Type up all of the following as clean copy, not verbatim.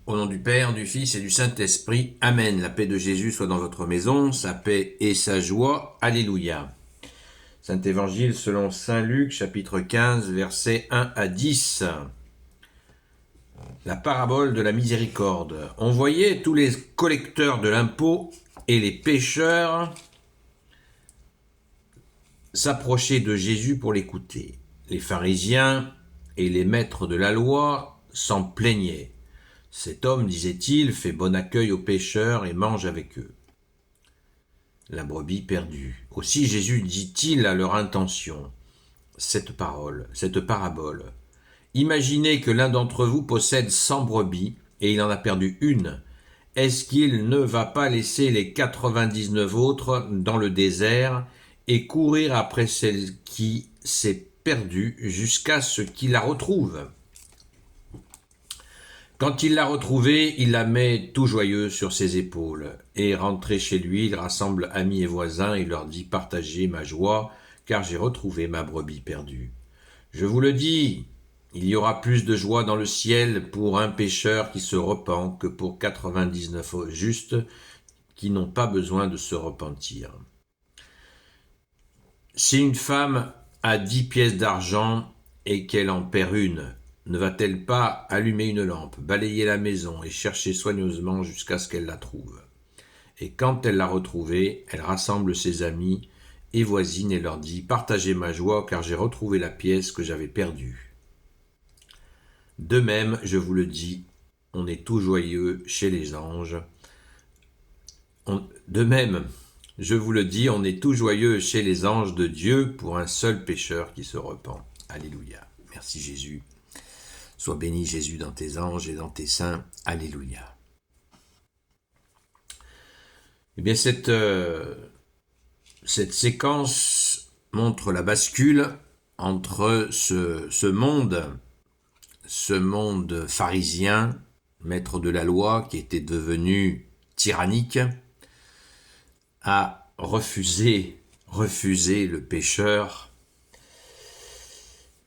Au nom du Père, du Fils et du Saint-Esprit. Amen. La paix de Jésus soit dans votre maison, sa paix et sa joie. Alléluia. Saint Évangile selon Saint Luc, chapitre 15, versets 1 à 10. La parabole de la miséricorde. On voyait tous les collecteurs de l'impôt et les pécheurs s'approcher de Jésus pour l'écouter. Les pharisiens et les maîtres de la loi s'en plaignaient. Cet homme, disait-il, fait bon accueil aux pécheurs et mange avec eux. La brebis perdue. Aussi Jésus dit-il à leur intention cette parabole. Imaginez que l'un d'entre vous possède 100 brebis et il en a perdu une. Est-ce qu'il ne va pas laisser les 99 autres dans le désert et courir après celle qui s'est perdue jusqu'à ce qu'il la retrouve ? Quand il l'a retrouvée, il la met tout joyeux sur ses épaules. Et rentré chez lui, il rassemble amis et voisins et leur dit « Partagez ma joie, car j'ai retrouvé ma brebis perdue. » Je vous le dis, il y aura plus de joie dans le ciel pour un pécheur qui se repent que pour 99 justes qui n'ont pas besoin de se repentir. Si une femme a 10 pièces d'argent et qu'elle en perd une, ne va-t-elle pas allumer une lampe, balayer la maison et chercher soigneusement jusqu'à ce qu'elle la trouve ? Et quand elle l'a retrouvée, elle rassemble ses amis et voisines et leur dit « Partagez ma joie, car j'ai retrouvé la pièce que j'avais perdue. » De même, je vous le dis, on est tout joyeux chez les anges. De même, je vous le dis, on est tout joyeux chez les anges de Dieu pour un seul pécheur qui se repent. Alléluia. Merci Jésus. Sois béni Jésus dans tes anges et dans tes saints. Alléluia. Eh bien, cette séquence montre la bascule entre ce monde pharisien, maître de la loi, qui était devenu tyrannique, a refusé le pécheur,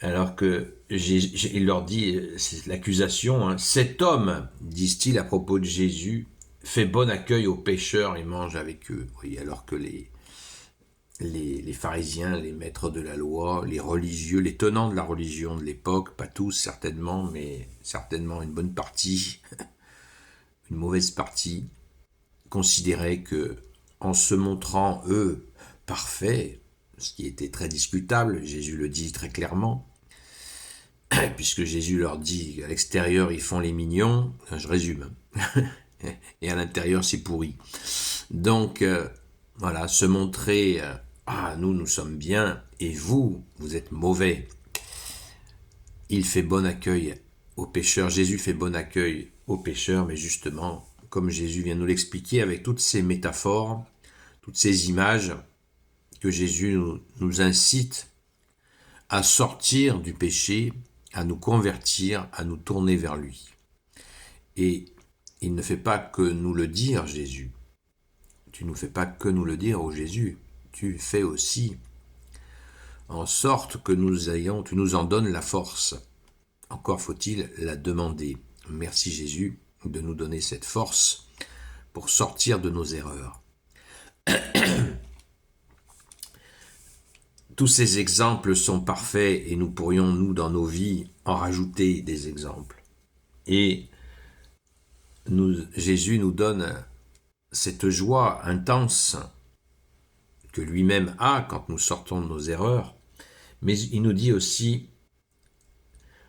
alors que il leur dit, c'est l'accusation, cet homme, disent-ils à propos de Jésus, fait bon accueil aux pécheurs et mange avec eux. Oui, alors que les pharisiens, les maîtres de la loi, les religieux, les tenants de la religion de l'époque, pas tous certainement, mais certainement une bonne partie, une mauvaise partie, considéraient que en se montrant, eux, parfaits, ce qui était très discutable, Jésus le dit très clairement, puisque Jésus leur dit, à l'extérieur, ils font les mignons, je résume, et à l'intérieur, c'est pourri. Donc, voilà, se montrer, nous sommes bien, et vous êtes mauvais. Il fait bon accueil aux pécheurs, Jésus fait bon accueil aux pécheurs, mais justement, comme Jésus vient nous l'expliquer avec toutes ces métaphores, toutes ces images, que Jésus nous incite à sortir du péché, à nous convertir, à nous tourner vers lui. Et il ne fait pas que nous le dire, Jésus. Tu ne fais pas que nous le dire, ô Jésus. Tu fais aussi en sorte que tu nous en donnes la force. Encore faut-il la demander. Merci Jésus de nous donner cette force pour sortir de nos erreurs. Tous ces exemples sont parfaits et nous pourrions, nous, dans nos vies, en rajouter des exemples. Et Jésus nous donne cette joie intense que lui-même a quand nous sortons de nos erreurs, mais il nous dit aussi,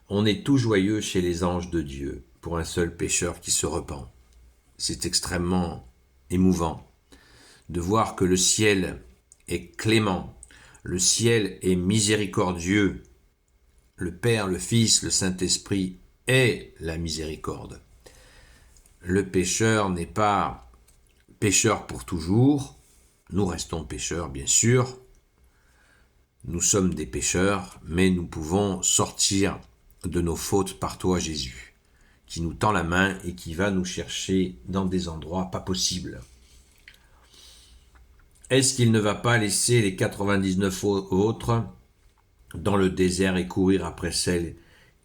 on est tout joyeux chez les anges de Dieu pour un seul pécheur qui se repent. C'est extrêmement émouvant de voir que le ciel est clément, le ciel est miséricordieux, le Père, le Fils, le Saint-Esprit est la miséricorde. Le pécheur n'est pas pécheur pour toujours, nous restons pécheurs bien sûr, nous sommes des pécheurs, mais nous pouvons sortir de nos fautes par toi Jésus, qui nous tend la main et qui va nous chercher dans des endroits pas possibles. Est-ce qu'il ne va pas laisser les 99 autres dans le désert et courir après celle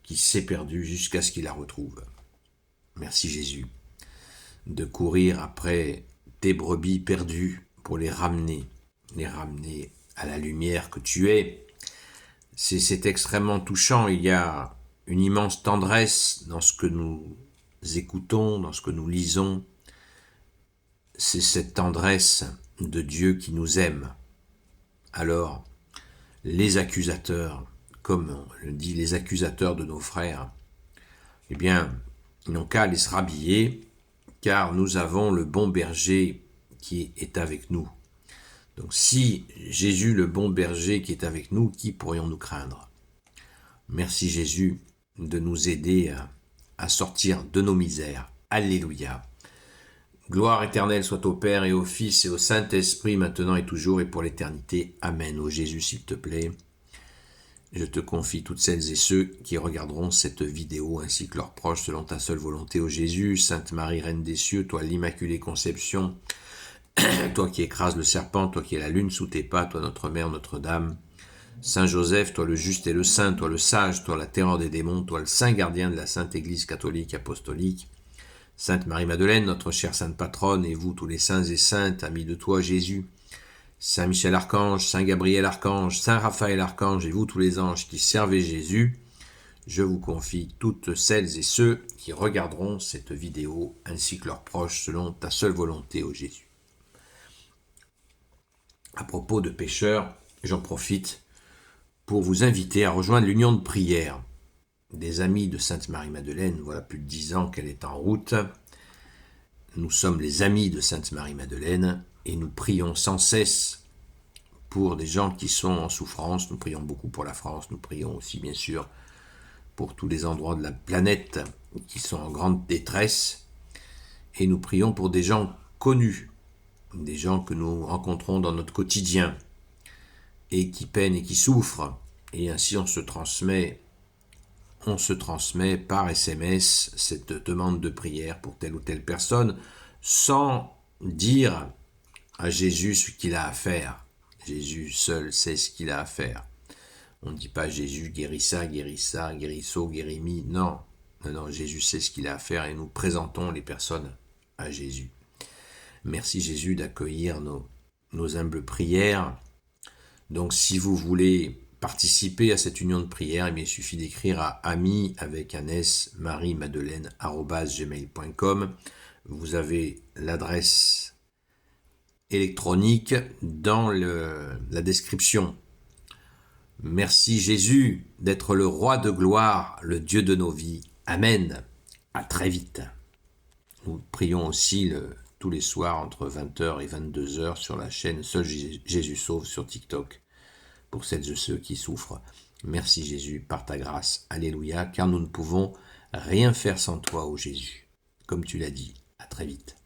qui s'est perdue jusqu'à ce qu'il la retrouve ? Merci Jésus, de courir après tes brebis perdues pour les ramener à la lumière que tu es. C'est extrêmement touchant, il y a une immense tendresse dans ce que nous écoutons, dans ce que nous lisons. C'est cette tendresse de Dieu qui nous aime. Alors, les accusateurs, comme on le dit, les accusateurs de nos frères, eh bien, ils n'ont qu'à aller se rhabiller, car nous avons le bon berger qui est avec nous. Donc si Jésus, le bon berger qui est avec nous, qui pourrions-nous craindre? Merci Jésus de nous aider à sortir de nos misères. Alléluia. Gloire éternelle soit au Père et au Fils et au Saint-Esprit, maintenant et toujours et pour l'éternité. Amen. Ô Jésus, s'il te plaît, je te confie toutes celles et ceux qui regarderont cette vidéo ainsi que leurs proches selon ta seule volonté. Ô Jésus, Sainte Marie, Reine des cieux, toi l'Immaculée Conception, toi qui écrases le serpent, toi qui es la lune sous tes pas, toi notre Mère, Notre-Dame, Saint Joseph, toi le juste et le saint, toi le sage, toi la terreur des démons, toi le saint gardien de la Sainte Église catholique apostolique, Sainte Marie-Madeleine, notre chère sainte patronne, et vous tous les saints et saintes, amis de toi Jésus, Saint Michel Archange, Saint Gabriel Archange, Saint Raphaël Archange, et vous tous les anges qui servez Jésus, je vous confie toutes celles et ceux qui regarderont cette vidéo ainsi que leurs proches selon ta seule volonté, ô Jésus. À propos de pécheurs, j'en profite pour vous inviter à rejoindre l'union de prière des amis de Sainte Marie-Madeleine. Voilà plus de 10 ans qu'elle est en route. Nous sommes les amis de Sainte Marie-Madeleine et nous prions sans cesse pour des gens qui sont en souffrance. Nous prions beaucoup pour la France, nous prions aussi bien sûr pour tous les endroits de la planète qui sont en grande détresse, et nous prions pour des gens connus, des gens que nous rencontrons dans notre quotidien et qui peinent et qui souffrent, et ainsi on se transmet par SMS cette demande de prière pour telle ou telle personne, sans dire à Jésus ce qu'il a à faire. Jésus seul sait ce qu'il a à faire. On ne dit pas Jésus guéris ça, guérissot, guérimi. Non, Jésus sait ce qu'il a à faire et nous présentons les personnes à Jésus. Merci Jésus d'accueillir nos humbles prières. Donc si vous voulez participer à cette union de prière, il suffit d'écrire à ami avec un S, marie-madeleine@gmail.com. Vous avez l'adresse électronique dans la description. Merci Jésus d'être le roi de gloire, le Dieu de nos vies. Amen. À très vite. Nous prions aussi tous les soirs entre 20h et 22h sur la chaîne Seul Jésus Sauve sur TikTok pour celles et ceux qui souffrent. Merci Jésus par ta grâce. Alléluia, car nous ne pouvons rien faire sans toi, ô Jésus. Comme tu l'as dit, à très vite.